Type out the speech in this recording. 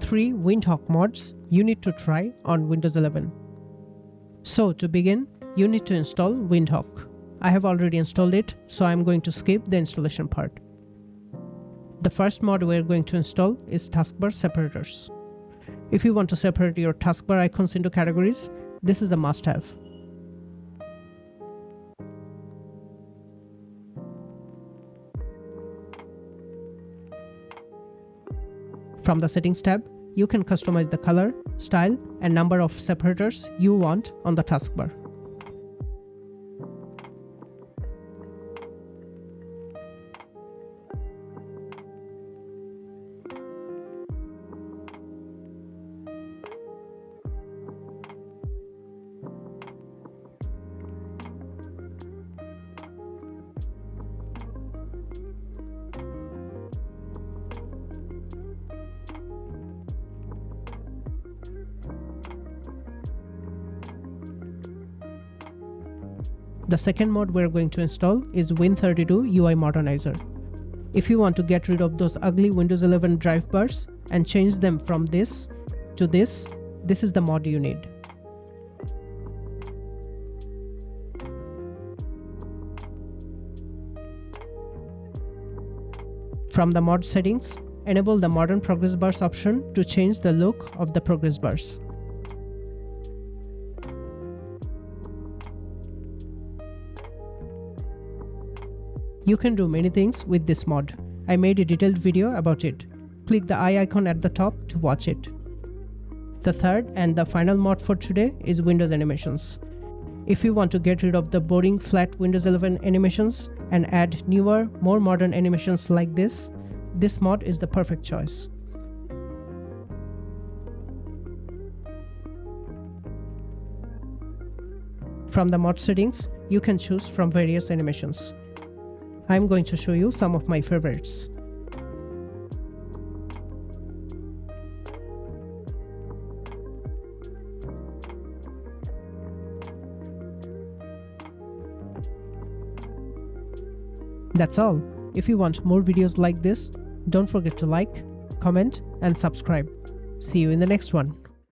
3 Windhawk mods you need to try on Windows 11. So to begin, you need to install Windhawk. I have already installed it, so I'm going to skip the installation part. The first mod we're going to install is taskbar separators. If you want to separate your taskbar icons into categories, this is a must-have. From the Settings tab, you can customize the color, style, and number of separators you want on the taskbar. The second mod we're going to install is Win32 UI Modernizer. If you want to get rid of those ugly Windows 11 drive bars and change them from this to this is the mod you need. From the mod settings, enable the Modern Progress Bars option to change the look of the progress bars. You can do many things with this mod. I made a detailed video about it. Click the eye icon at the top to watch it. The third and the final mod for today is Windows Animations. If you want to get rid of the boring flat Windows 11 animations and add newer, more modern animations like this mod is the perfect choice. From the mod settings, you can choose from various animations. I'm going to show you some of my favorites. That's all. If you want more videos like this, don't forget to like, comment, and subscribe. See you in the next one.